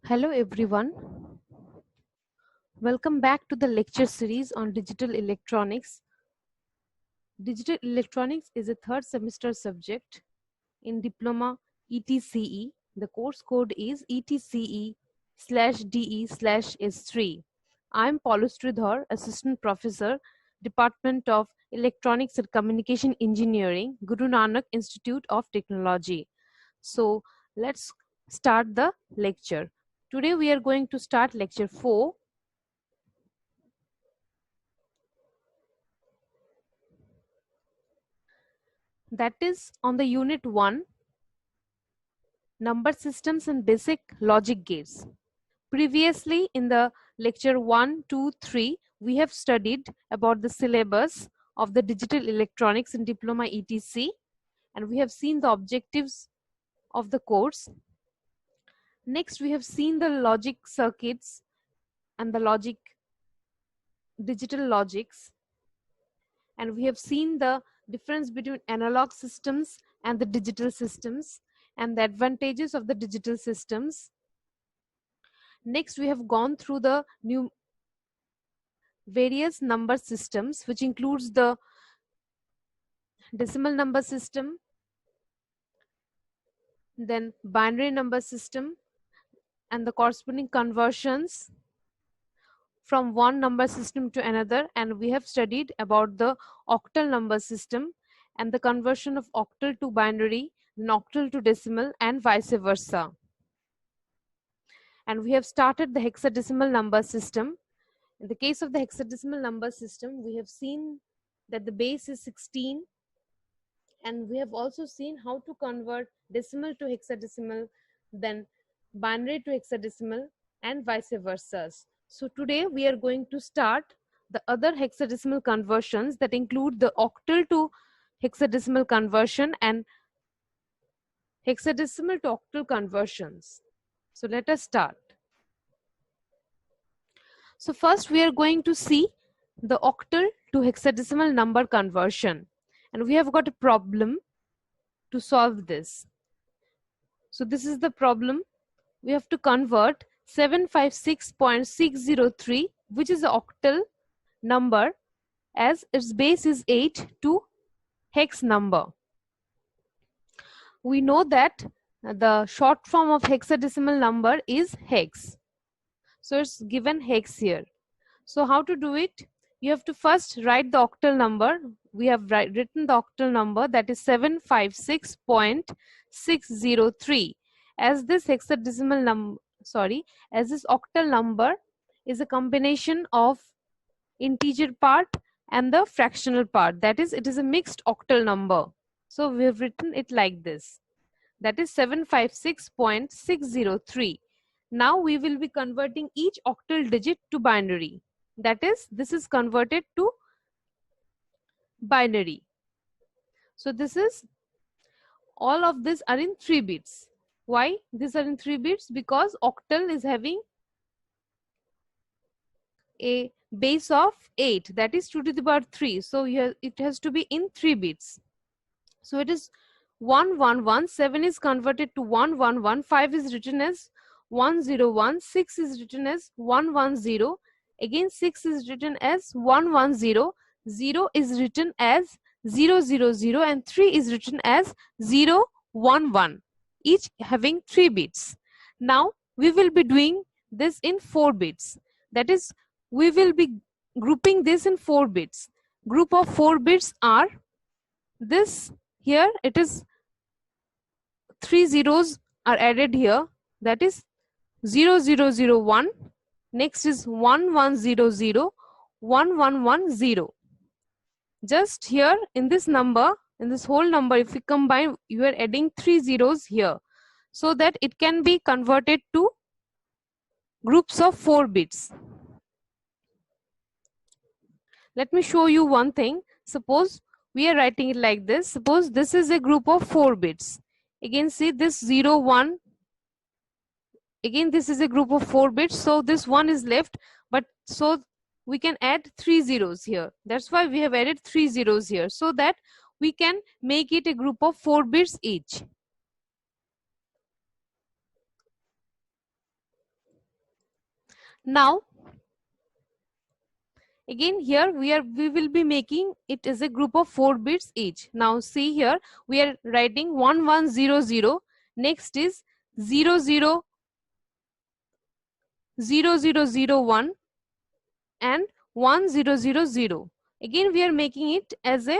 Hello everyone. Welcome back to the lecture series on digital electronics. Digital electronics is a third semester subject in diploma ETCE. The course code is ETCE/DE/S3. I am Paulus Tridhar, Assistant Professor, Department of Electronics and Communication Engineering, Guru Nanak Institute of Technology. So let's start the lecture. Today we are going to start lecture 4. That is on the unit 1, number systems and basic logic gates. Previously in the lecture 1, 2, 3, we have studied about the syllabus of the digital electronics and diploma ETC, and we have seen the objectives of the course. Next, we have seen the logic circuits and the digital logics, and we have seen the difference between analog systems and the digital systems and the advantages of the digital systems. Next, we have gone through the new various number systems, which includes the decimal number system, then binary number system, and the corresponding conversions from one number system to another. And we have studied about the octal number system and the conversion of octal to binary, then octal to decimal, and vice versa. And we have started the hexadecimal number system. In the case of the hexadecimal number system, we have seen that the base is 16, and we have also seen how to convert decimal to hexadecimal, then binary to hexadecimal, and vice versa. So today we are going to start the other hexadecimal conversions that include the octal to hexadecimal conversion and hexadecimal to octal conversions. So let us start. So first we are going to see the octal to hexadecimal number conversion, and we have got a problem to solve this. So this is the problem. We have to convert 756.603, which is the octal number as its base is 8, to hex number. We know that the short form of hexadecimal number is hex. So it's given hex here. So how to do it? You have to first write the octal number. We have written the octal number, that is 756.603. As this hexadecimal number, as this octal number is a combination of integer part and the fractional part. That is, it is a mixed octal number. So we have written it like this. That is 756.603. Now we will be converting each octal digit to binary. That is, this is converted to binary. So this is, all of this are in 3 bits. Why these are in 3 bits? Because octal is having a base of 8, that is 2 to the power 3. So it has to be in 3 bits. So it is 111, 7 is converted to 111, 5 is written as 101, 6 is written as 110, again 6 is written as 110, 0 is written as 000, and 3 is written as 011, each having 3 bits. Now we will be doing this in 4 bits. That is, we will be grouping this in 4 bits. Group of 4 bits are this. Here it is 3 zeros are added here, that is 0001. Next is 1100, 1110. Just here in this number, in this whole number, if we combine, you are adding 3 zeros here, so that it can be converted to groups of 4 bits. Let me show you one thing. Suppose we are writing it like this. Suppose this is a group of 4 bits. Again, see this 0, 1. Again, this is a group of 4 bits. So this 1 is left. But so we can add 3 zeros here. That's why we have added 3 zeros here, so that we can make it a group of 4 bits each. Now again here we will be making it as a group of 4 bits each. Now see here we are writing 1100. Next is 000001 and 1000. Again we are making it as a,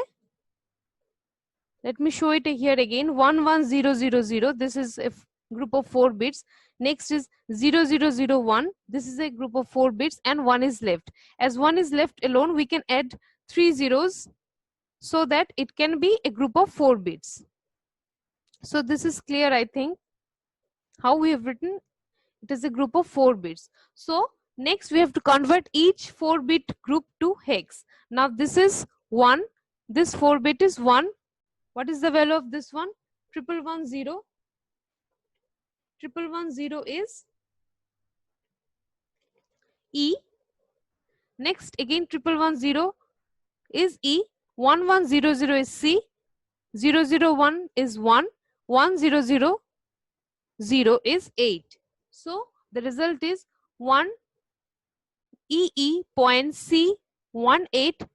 let me show it here again, 11000. This is a group of 4 bits. Next is 0001. This is a group of 4 bits and 1 is left. As 1 is left alone, we can add 3 zeros so that it can be a group of 4 bits. So this is clear, I think, how we have written it is a group of 4 bits. So next we have to convert each 4-bit group to hex. Now this is 1. This 4-bit is 1. What is the value of this one? 1110. 1110 is E. Next again 1110 is E. 1100 is C. 001 is 1. 1000 is 8. So the result is 1 EE.C18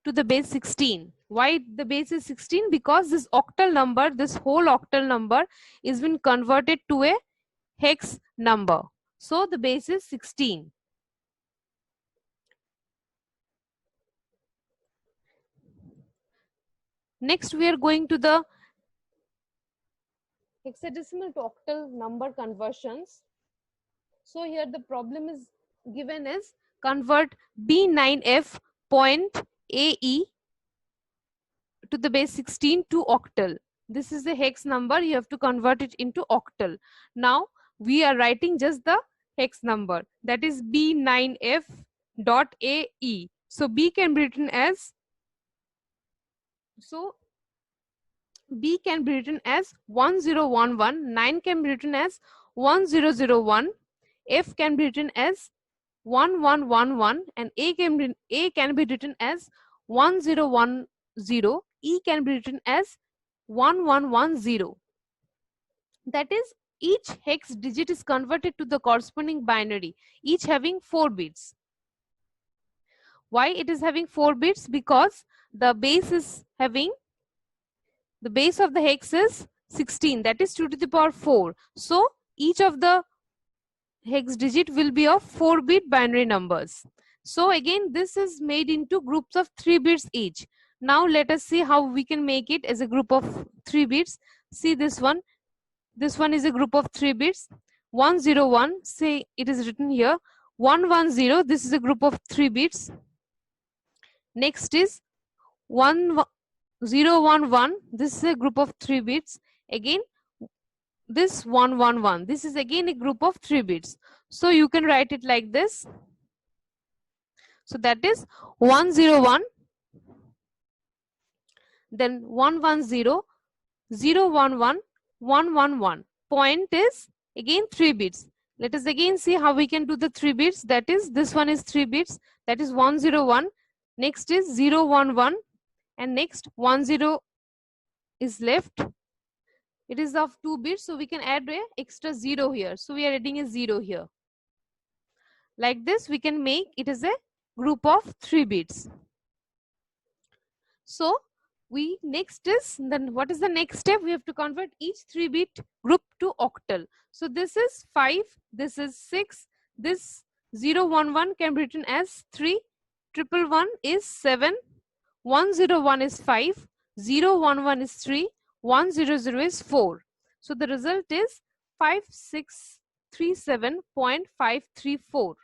to the base 16. Why the base is 16? Because this octal number, this whole octal number is been converted to a hex number. So the base is 16. Next we are going to the hexadecimal to octal number conversions. So here the problem is given as convert B9F.AE to the base 16 to octal. This is the hex number. You have to convert it into octal. Now we are writing just the hex number, that is B9F.AE. So B can be written as, so B can be written as 1011, 9 can be written as 1001, F can be written as 1111, and A can be written as 1010, E can be written as 1110. That is, each hex digit is converted to the corresponding binary, each having 4 bits. Why it is having 4 bits? Because the base is having, the base of the hex is 16, that is 2 to the power 4. So each of the hex digit will be of 4-bit binary numbers. So again this is made into groups of 3 bits each. Now let us see how we can make it as a group of 3 bits. See this one. This one is a group of 3 bits. 101, say it is written here. 110, this is a group of 3 bits. Next is 1011, this is a group of 3 bits. Again this 111, this is again a group of 3 bits. So you can write it like this. So that is 101, then 110, 011, 111. Point is again 3 bits. Let us again see how we can do the 3 bits. That is, this one is 3 bits, that is 101. Next is 011, and next 10 is left. It is of 2 bits, so we can add a extra 0 here. So we are adding a 0 here. Like this we can make it as a group of 3 bits. So we next is, then what is the next step? We have to convert each 3-bit group to octal. So this is 5, this is 6, this 011 can be written as 3, 111 is 7, 101 is 5, 011 is 3, 100 is 4. So the result is 5637.534.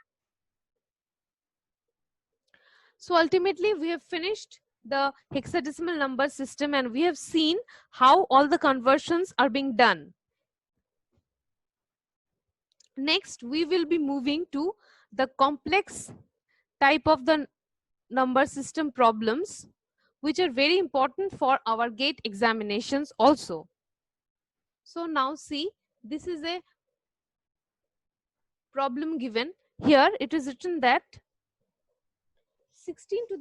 So ultimately we have finished the hexadecimal number system and we have seen how all the conversions are being done. Next we will be moving to the complex type of the number system problems, which are very important for our GATE examinations also. So now see, this is a problem given. Here it is written that 16 to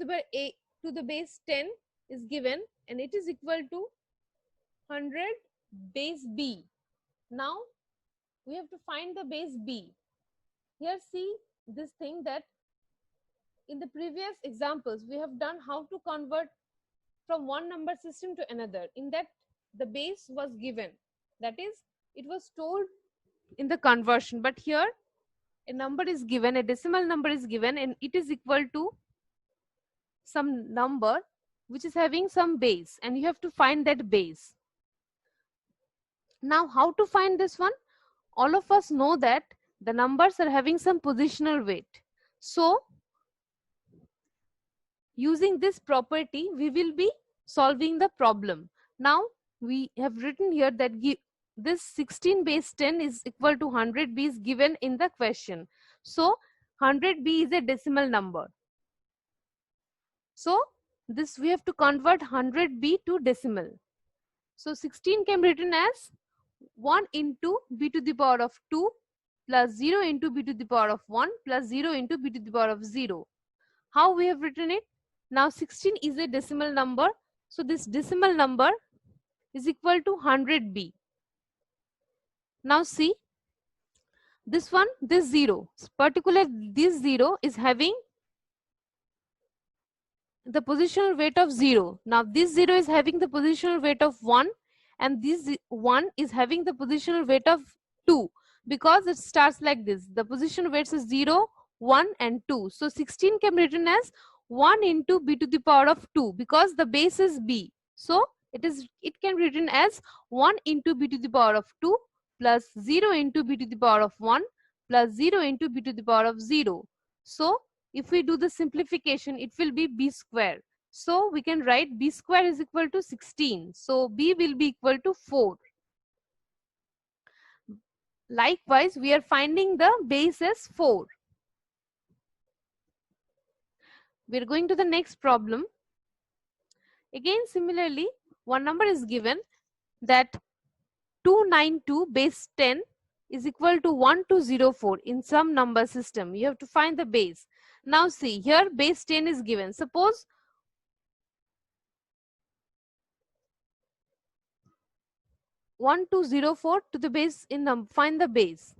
the base 10 is given and it is equal to 100 base B. Now we have to find the base B. Here see, this thing that in the previous examples we have done how to convert from one number system to another. In that, the base was given, that is, it was told in the conversion. But here a number is given, a decimal number is given, and it is equal to some number which is having some base, and you have to find that base. Now, how to find this one? All of us know that the numbers are having some positional weight. So, using this property, we will be solving the problem. Now, we have written here that this 16 base 10 is equal to 100b is given in the question. So, 100b is a decimal number. So, this we have to convert 100b to decimal. So, 16 can be written as 1 into b to the power of 2 plus 0 into b to the power of 1 plus 0 into b to the power of 0. How we have written it? Now 16 is a decimal number. So this decimal number is equal to 100b. Now see, this one, this 0, particularly this 0 is having the positional weight of 0. Now this 0 is having the positional weight of 1, and this 1 is having the positional weight of 2, because it starts like this. The positional weights is 0, 1 and 2. So 16 can be written as 1 into b to the power of 2, because the base is b. So it can be written as 1 into b to the power of 2 plus 0 into b to the power of 1 plus 0 into b to the power of 0. So if we do the simplification, it will be b square. So we can write b square is equal to 16. So b will be equal to 4. Likewise, we are finding the base as 4. We are going to the next problem. Again, similarly, one number is given that 292 base 10 is equal to 1204 in some number system. You have to find the base. Now see, here base 10 is given. Suppose 1204 to the base in find the base.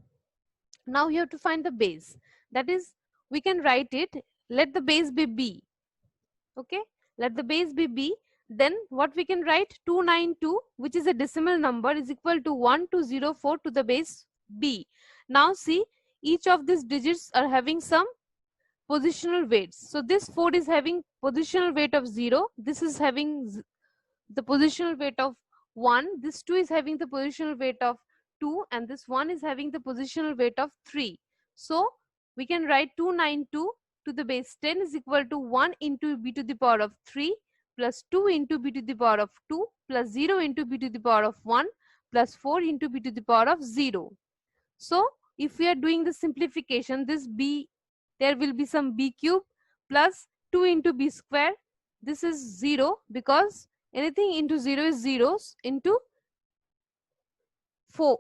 Now you have to find the base. That is, we can write it, let the base be b. Okay, let the base be b. Then what we can write, 292, which is a decimal number, is equal to 1204 to the base b. Now see, each of these digits are having some positional weights. So this 4 is having positional weight of 0. This is having the positional weight of 1. This 2 is having the positional weight of 2. And this 1 is having the positional weight of 3. So we can write 292 to the base 10 is equal to 1 into b to the power of 3 plus 2 into b to the power of 2 plus 0 into b to the power of 1 plus 4 into b to the power of 0. So if we are doing the simplification, this b, there will be some b cube plus 2 into b square. This is 0, because anything into 0 is zeros, into 4,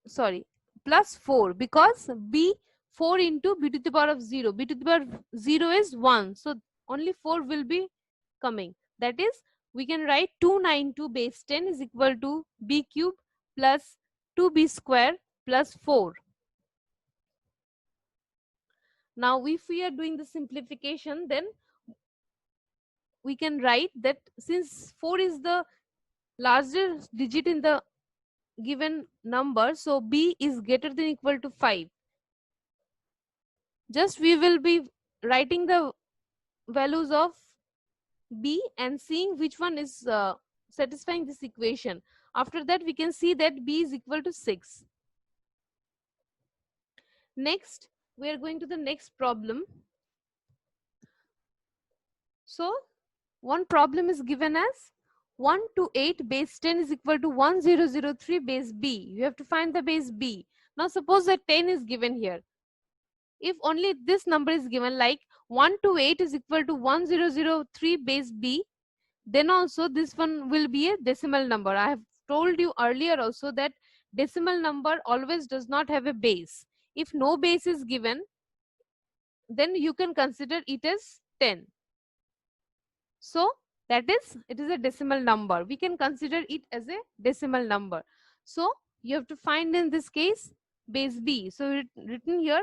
sorry, plus 4, because b 4 into b to the power of 0. b to the power of 0 is 1. So only 4 will be coming. That is, we can write 292 base 10 is equal to b cube plus 2b square plus 4. Now if we are doing the simplification, then we can write that since 4 is the largest digit in the given number, so b is greater than equal to 5. Just we will be writing the values of b and seeing which one is satisfying this equation. After that, we can see that b is equal to 6. Next, we are going to the next problem. So one problem is given as 128 base 10 is equal to 1003 base b. You have to find the base b. Now suppose that 10 is given here. If only this number is given, like 128 is equal to 1003 base b, then also this one will be a decimal number. I have told you earlier also that decimal number always does not have a base. If no base is given, then you can consider it as 10. So that is, it is a decimal number. We can consider it as a decimal number. So you have to find in this case base b. So written here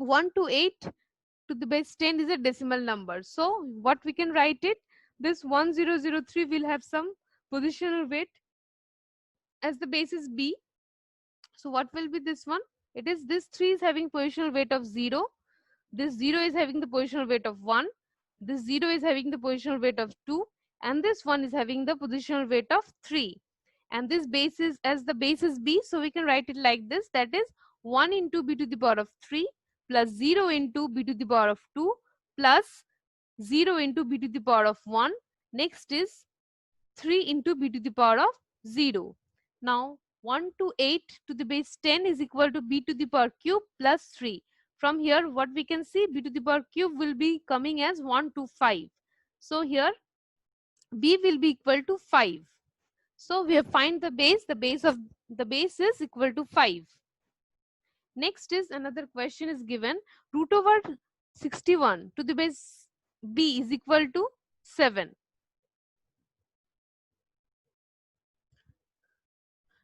1 to 8 to the base 10 is a decimal number. So what we can write it, this 1003 will have some positional weight as the base is B. So what will be this one? It is this 3 is having positional weight of 0. This 0 is having the positional weight of 1. This 0 is having the positional weight of 2. And this 1 is having the positional weight of 3. And this base is, as the base is B, so we can write it like this. That is 1 into B to the power of 3 plus 0 into B to the power of 2 plus 0 into B to the power of 1. Next is 3 into B to the power of 0. Now 1 to 8 to the base 10 is equal to B to the power cube plus 3. From here what we can see, B to the power cube will be coming as 1 to 5. So here B will be equal to 5. So we have find the base of the base is equal to 5. Next is another question is given, root over 61 to the base B is equal to 7.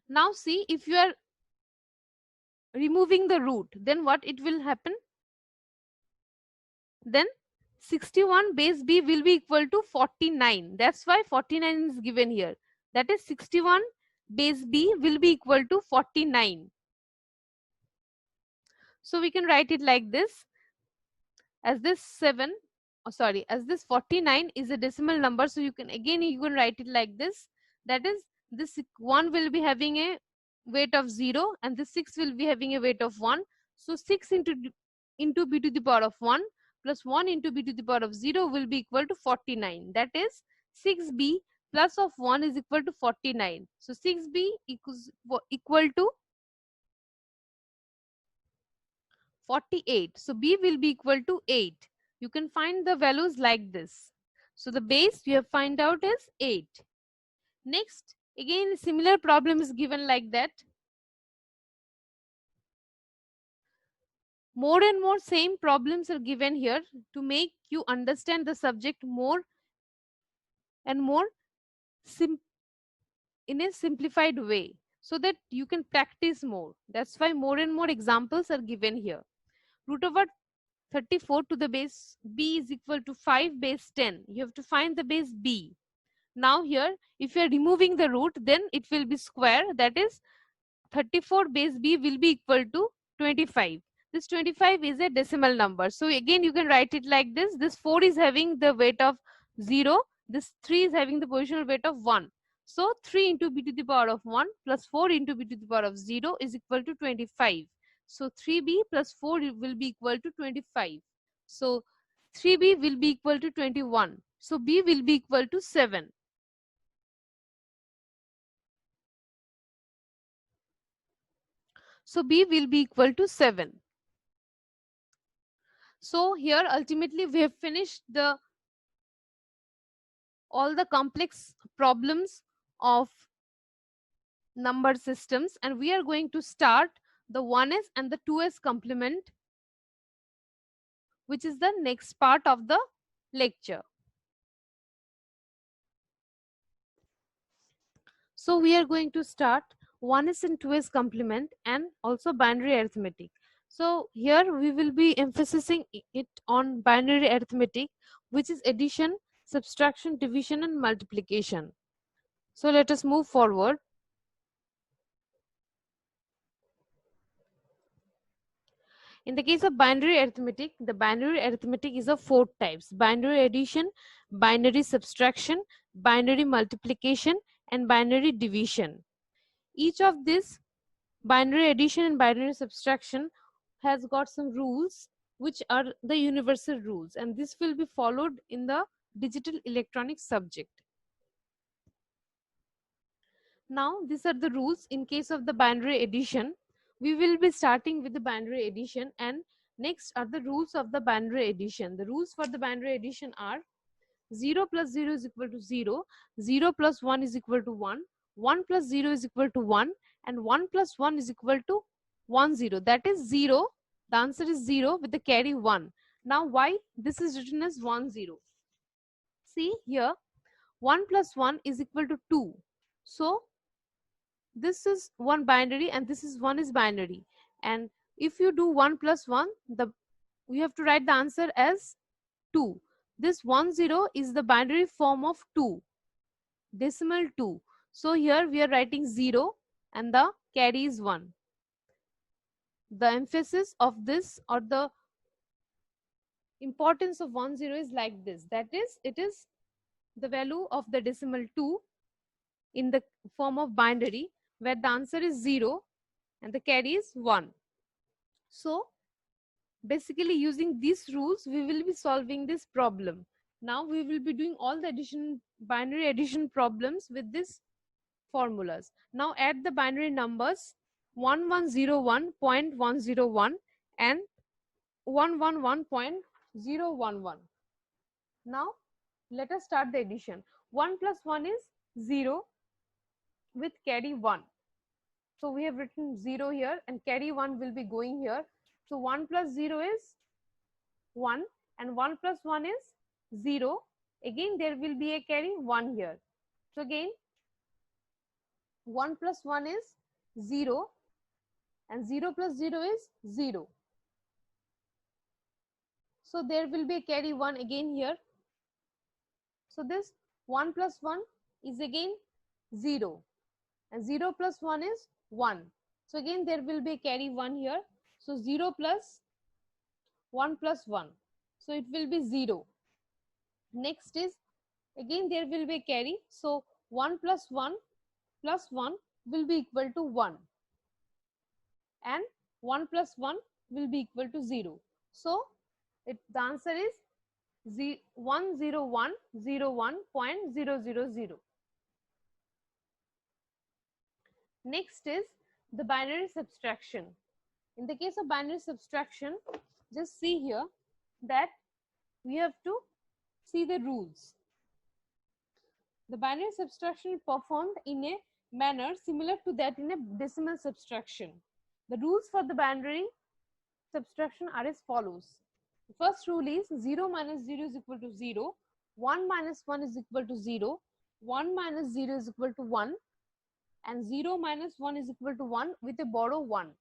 Now see, if you are removing the root, then what it will happen? Then 61 base B will be equal to 49. That's why 49 is given here. That is 61 base B will be equal to 49. So we can write it like this, as this 7, as this 49 is a decimal number. So you can write it like this. That is, this 1 will be having a weight of 0 and this 6 will be having a weight of 1. So 6 into B to the power of 1 plus 1 into B to the power of 0 will be equal to 49. That is 6B plus of 1 is equal to 49. So 6B equal to 48. So B will be equal to 8. You can find the values like this. So the base you have find out is 8. Next, again similar problem is given like that. More and more same problems are given here to make you understand the subject more and more in a simplified way, so that you can practice more. That's why more and more examples are given here. Root over 34 to the base B is equal to 5 base 10. You have to find the base B. Now here, if you are removing the root, then it will be square. That is 34 base B will be equal to 25. This 25 is a decimal number. So again, you can write it like this. This 4 is having the weight of 0. This 3 is having the positional weight of 1. So 3 into B to the power of 1 plus 4 into B to the power of 0 is equal to 25. So 3B plus 4 will be equal to 25. So 3B will be equal to 21. So B will be equal to 7. So B will be equal to 7. So here ultimately we have finished all the complex problems of number systems, and we are going to start the 1s and the 2s complement, which is the next part of the lecture. So we are going to start 1s and 2s complement and also binary arithmetic. So here we will be emphasizing it on binary arithmetic, which is addition, subtraction, division and multiplication. So let us move forward. In the case of binary arithmetic, the binary arithmetic is of 4 types: binary addition, binary subtraction, binary multiplication and binary division. Each of these, binary addition and binary subtraction, has got some rules which are the universal rules, and this will be followed in the digital electronics subject. Now these are the rules. In case of the binary addition, we will be starting with the binary addition, and next are the rules of the binary addition. The rules for the binary addition are 0 plus 0 is equal to 0, 0 plus 1 is equal to 1, 1 plus 0 is equal to 1, and 1 plus 1 is equal to 1, 0. That is 0. The answer is 0 with the carry 1. Now why this is written as 1, 0? See here, 1 plus 1 is equal to 2. So this is one binary and this is one is binary, and if you do 1 plus 1, the we have to write the answer as 2. This 10 is the binary form of 2, decimal 2. So here we are writing 0 and the carry is 1. The emphasis of this, or the importance of 10 is like this. That is, it is the value of the decimal 2 in the form of binary, where the answer is 0 and the carry is 1. So basically using these rules we will be solving this problem. Now we will be doing all the binary addition problems with these formulas. Now add the binary numbers 1101.101 and 111.011. Now let us start the addition. 1 plus 1 is 0 with carry 1. So we have written 0 here and carry 1 will be going here. So 1 plus 0 is 1 and 1 plus 1 is 0. Again there will be a carry 1 here. So again 1 plus 1 is 0 and 0 plus 0 is 0. So there will be a carry 1 again here. So this 1 plus 1 is again 0 and 0 plus 1 is 1. So again there will be a carry 1 here. So 0 plus 1 plus 1. So it will be 0. Next is again there will be a carry. So 1 plus 1 will be equal to 1. And 1 plus 1 will be equal to 0. So the answer is 10101.000. Next is the binary subtraction. In the case of binary subtraction, just see here that we have to see the rules. The binary subtraction is performed in a manner similar to that in a decimal subtraction. The rules for the binary subtraction are as follows. The first rule is 0 minus 0 is equal to 0, 1 minus 1 is equal to 0, 1 minus 0 is equal to 1, and 0 minus 1 is equal to 1 with a borrow 1.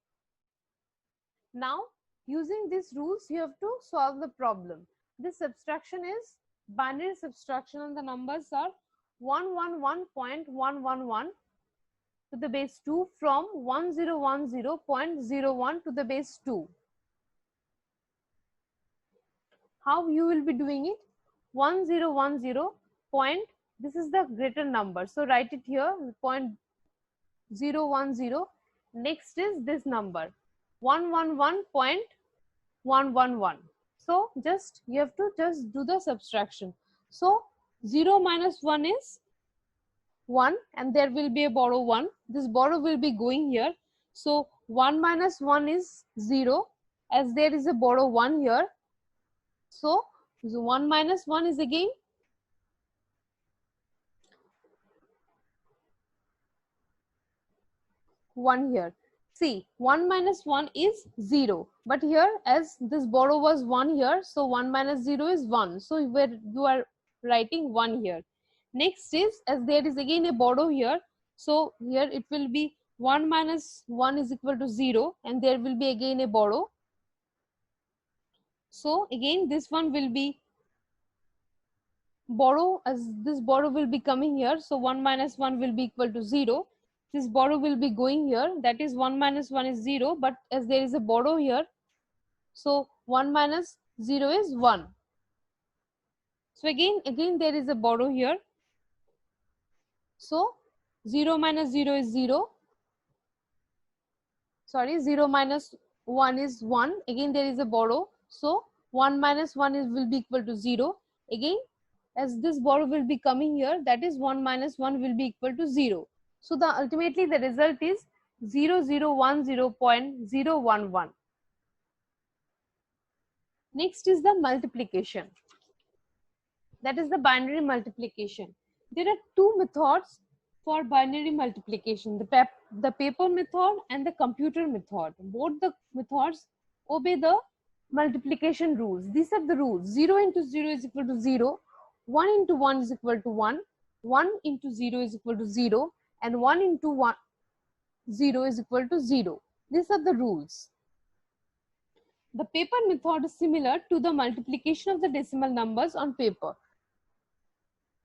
Now, using these rules, you have to solve the problem. This subtraction is binary subtraction and the numbers are 111.111 to the base 2 from 1010.01 to the base 2. How you will be doing it? 1010 point, this is the greater number, so write it here, 0.010. Next is this number 111.111. so just you have to just do the subtraction. So 0 minus 1 is 1 and there will be a borrow 1. This borrow will be going here. So 1 minus 1 is 0 as there is a borrow 1 here. So 1 minus 1 is again 1 here. See, 1 minus 1 is 0. But here as this borrow was 1 here, so 1 minus 0 is 1. So where you are writing 1 here. Next is as there is again a borrow here. So here it will be 1 minus 1 is equal to 0 and there will be again a borrow. So again this one will be borrow, as this borrow will be coming here. So 1 minus 1 will be equal to 0. This borrow will be going here, that is 1 minus 1 is 0, but as there is a borrow here, so 1 minus 0 is 1. So again there is a borrow here. So 0 minus 0 is 0. Sorry, 0 minus 1 is 1. Again there is a borrow. So 1 minus 1 will be equal to 0. Again, as this borrow will be coming here, that is 1 minus 1 will be equal to 0. So ultimately the result is 0010.011. Next is the multiplication. That is the binary multiplication. There are two methods for binary multiplication, the paper method and the computer method. Both the methods obey the multiplication rules. These are the rules. 0 into 0 is equal to 0, 1 into 1 is equal to 1, 1 into 0 is equal to 0, and 1 into 0 is equal to 0. These are the rules. The paper method is similar to the multiplication of the decimal numbers on paper.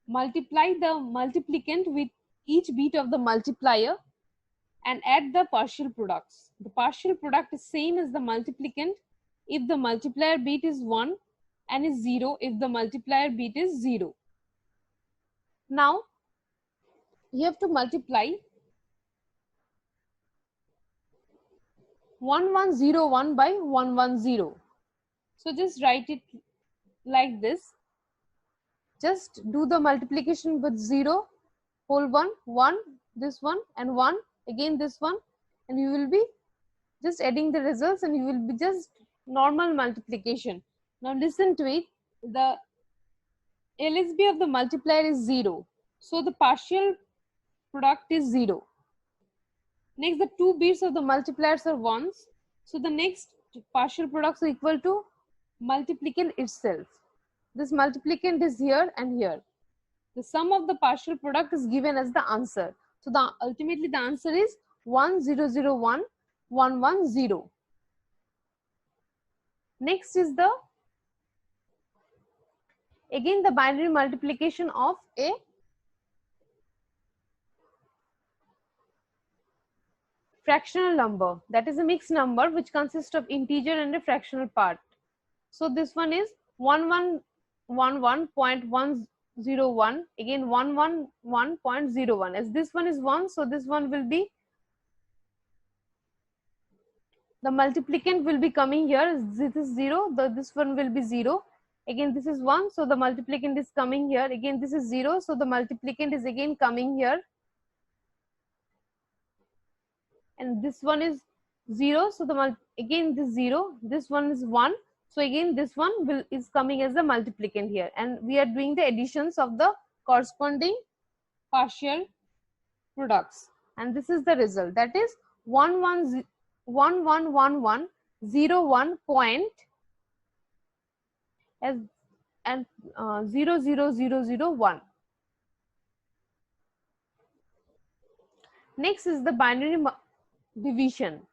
Multiply the multiplicand with each bit of the multiplier and add the partial products. The partial product is same as the multiplicand if the multiplier bit is 1 and is 0 if the multiplier bit is 0. Now you have to multiply 1101 by 110. So just write it like this. Just do the multiplication with 0, whole 1, this one, and 1, again this one, and you will be just adding the results and you will be just normal multiplication. Now listen to it. The LSB of the multiplier is 0. So the partial product is 0. Next, the two bits of the multipliers are 1s. So the next partial products are equal to multiplicand itself. This multiplicand is here and here. The sum of the partial product is given as the answer. So ultimately the answer is 1001 110. Next is again the binary multiplication of a fractional number, that is a mixed number which consists of integer and a fractional part. So this one is 1111.101, again 111.01. As this one is 1, so this one will be, the multiplicand will be coming here. This is 0, this one will be 0. Again this is 1, so the multiplicand is coming here. Again this is 0, so the multiplicand is again coming here. And this one is 0, so again this 0, this one is 1, so again this one is coming as the multiplicand here, and we are doing the additions of the corresponding partial products, and this is the result, that is 111101 point and 00001. Next is the binary division.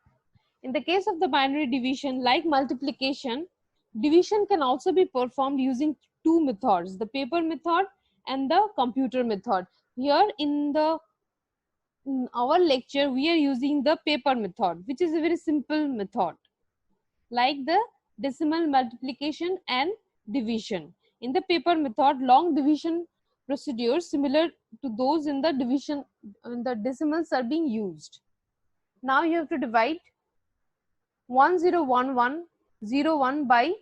In the case of the binary division, like multiplication, division can also be performed using two methods, the paper method and the computer method. Here in our lecture, we are using the paper method, which is a very simple method, like the decimal multiplication and division. In the paper method, long division procedures similar to those in the division, the decimals are being used. Now you have to divide 101101 by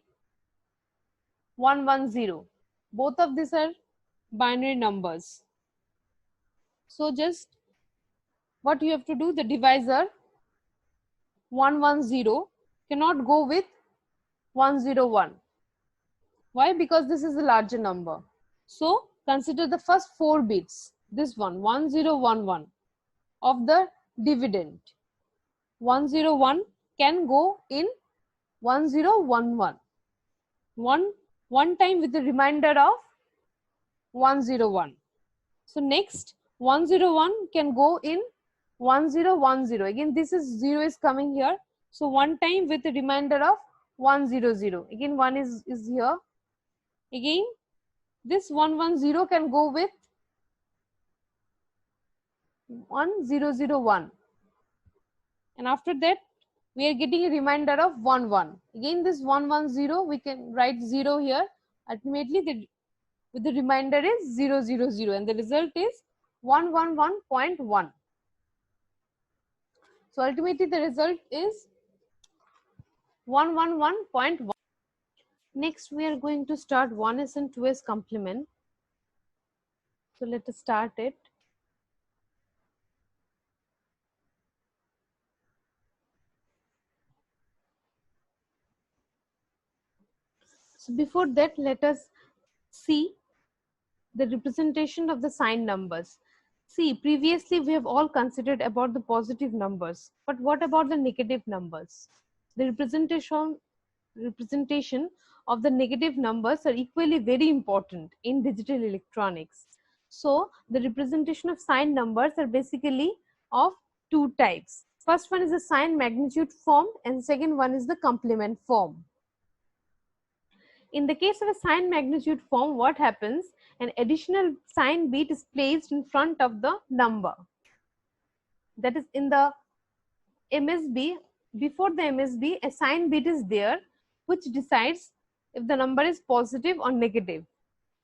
110. Both of these are binary numbers. So just what you have to do, the divisor 110 cannot go with 101. Why? Because this is a larger number. So consider the first 4 bits, this one 1011 of the dividend. 101 can go in 1011 one time with the remainder of 101. So next 101 can go in 1010. Again this is 0 is coming here, so one time with the remainder of 100. Again 1 is here. Again this 110 can go with 1001, and after that we are getting a remainder of 11. Again this 110 we can write 0 here. Ultimately with the remainder is 000, and the result is 111.1. So ultimately the result is 111.1. Next we are going to start 1s and 2s complement. So let us start it. So before that, let us see the representation of the signed numbers. See, previously we have all considered about the positive numbers, but what about the negative numbers? The representation of the negative numbers are equally very important in digital electronics. So the representation of signed numbers are basically of two types. First one is the sign magnitude form and second one is the complement form. In the case of a sign magnitude form, what happens? An additional sign bit is placed in front of the number. That is, in the MSB, before the MSB, a sign bit is there which decides if the number is positive or negative.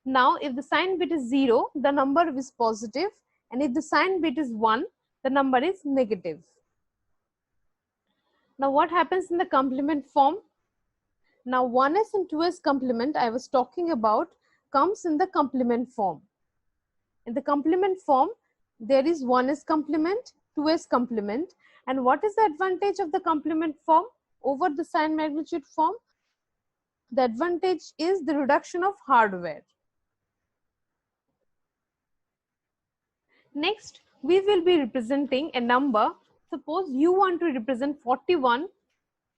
Now, if the sign bit is 0, the number is positive, and if the sign bit is 1, the number is negative. Now, what happens in the complement form? Now, 1s and 2s complement I was talking about comes in the complement form. In the complement form, there is 1s complement, 2s complement. And what is the advantage of the complement form over the sign magnitude form? The advantage is the reduction of hardware. Next, we will be representing a number. Suppose you want to represent 41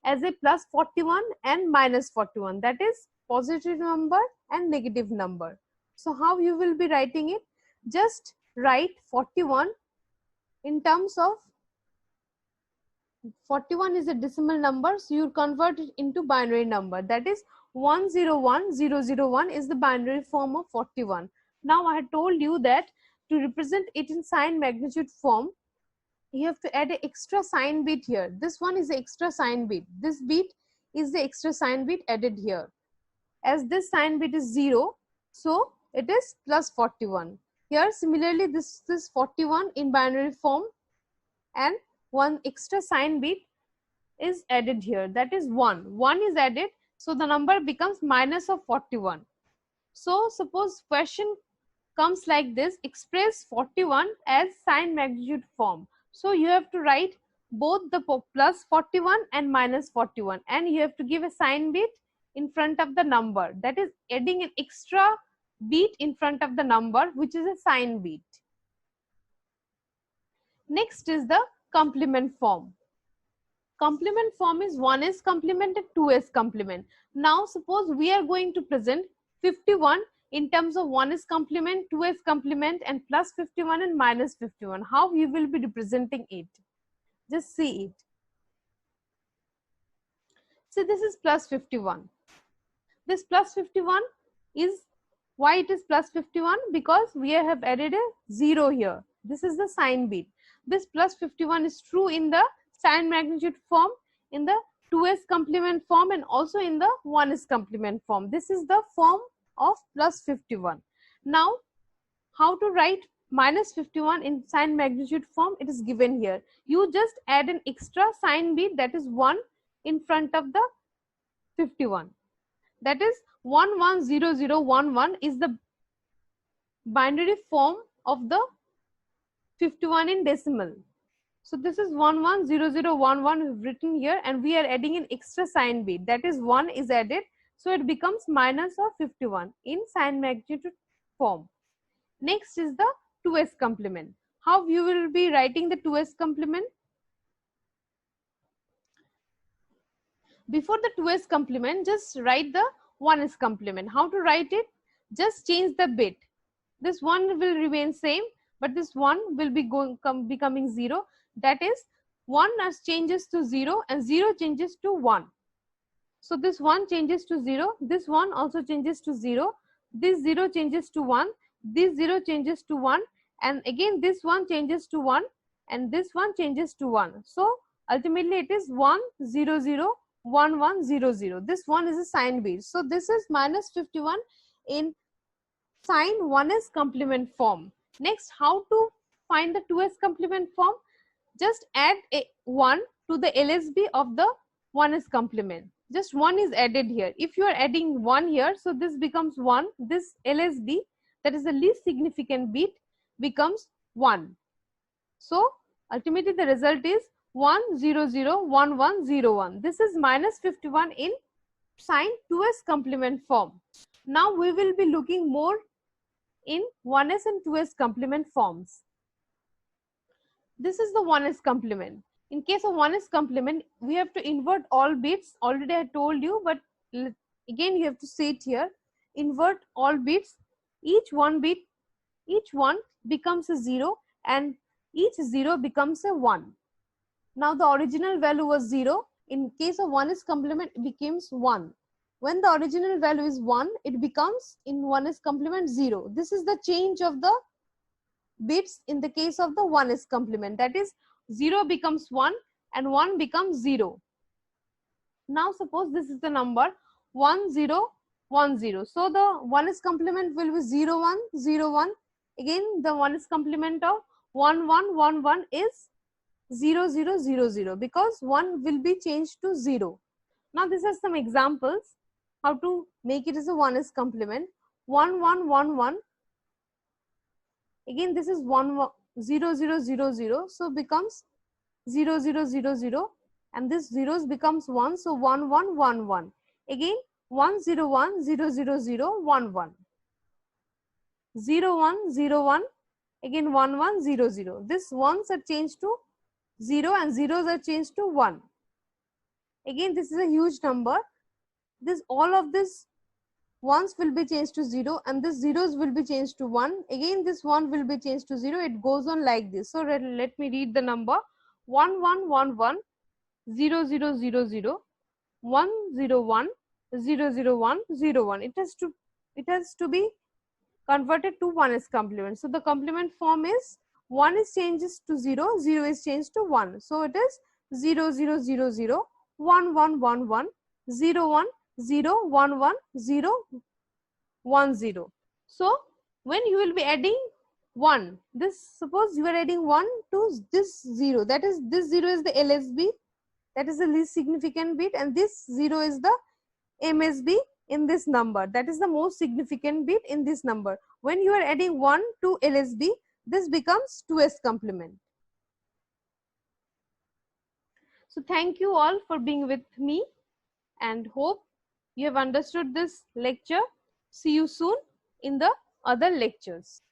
as a plus 41 and minus 41. That is positive number and negative number. So how you will be writing it? Just write 41 in terms of 41 is a decimal number, so you convert it into binary number. That is 101001 is the binary form of 41. Now I had told you that to represent it in sign magnitude form, you have to add an extra sign bit here. This one is the extra sign bit. This bit is the extra sign bit added here. As this sign bit is 0, so it is plus 41. Here similarly this is 41 in binary form and one extra sign bit is added here. That is 1. 1 is added, so the number becomes minus of 41. So suppose question comes like this, express 41 as sign magnitude form. So you have to write both the plus 41 and minus 41, and you have to give a sign bit in front of the number. That is adding an extra bit in front of the number, which is a sign bit. Next is the complement form. Complement form is 1s complement and 2s complement. Now suppose we are going to present 51 in terms of 1s complement, 2s complement and plus 51 and minus 51. How you will be representing it? Just see it. So this is plus 51. This plus 51 is, why it is plus 51? Because we have added a 0 here. This is the sign bit. This plus 51 is true in the sign magnitude form, in the 2s complement form and also in the 1s complement form. This is the form of plus 51. Now, how to write minus 51 in sign magnitude form? It is given here. You just add an extra sign bit, that is 1 in front of the 51. That is 110011 is the binary form of the 51 in decimal. So this is 110011 written here, and we are adding an extra sign bit, that is 1 is added, so it becomes minus of 51 in sign magnitude form. Next is the 2s complement. How you will be writing the 2s complement? Before the 2s complement, just write the 1s complement. How to write it? Just change the bit. This 1 will remain same, but this 1 will be becoming 0. That is 1 changes to 0 and 0 changes to 1. So this 1 changes to 0, this 1 also changes to 0, this 0 changes to 1, this 0 changes to 1, and again this 1 changes to 1, and this 1 changes to 1. So ultimately it is 1001100. This 1 is a sign bit. So this is minus 51 in sign 1s complement form. Next, how to find the 2s complement form? Just add a 1 to the LSB of the 1s complement. Just 1 is added here. If you are adding 1 here, so this becomes 1. This LSB, that is the least significant bit, becomes 1. So ultimately the result is 1001101. This is minus 51 in sign 2s complement form. Now we will be looking more in 1s and 2s complement forms. This is the 1s complement. In case of 1s complement, we have to invert all bits. Already I told you, but again you have to say it here. Invert all bits. Each one becomes a 0 and each 0 becomes a 1. Now the original value was 0. In case of 1's complement, it becomes 1. When the original value is 1, it becomes in 1's complement 0. This is the change of the bits in the case of the 1's complement. That is 0 becomes 1 and 1 becomes 0. Now suppose this is the number 1 0 1 0. So the 1's complement will be 0 1 0 1. Again the 1's complement of 1 1 1 1 is 0 0 0 0 because 1 will be changed to 0. Now these are some examples how to make it as a 1's complement. 1 1 1 1. Again this is 1 0 0 0 0. So becomes 0 0 0 0 and this zeros becomes 1. So 1 1 1 1. Again 1 0 1 0 0 0 1 1. 0 1 0 1. Again 1 1 0 0. This ones are changed to 0 and zeros are changed to 1. Again this is a huge number. This all of this ones will be changed to 0 and this zeros will be changed to 1. Again this 1 will be changed to 0. It goes on like this. So let me read the number 1 1 1 1 0 0 0 0 1 0 1 0 0 1 0 1. It has to be converted to 1's complement. So the complement form is 1 is changes to 0, 0 is changed to 1. So it is 0 0 0 0 1 1 1 1 0 1 0 1 1 0 1 0. So when you will be adding 1, this suppose you are adding 1 to this 0, that is this 0 is the LSB, that is the least significant bit, and this 0 is the MSB in this number, that is the most significant bit in this number. When you are adding 1 to LSB, this becomes 2's complement. So thank you all for being with me and hope you have understood this lecture. See you soon in the other lectures.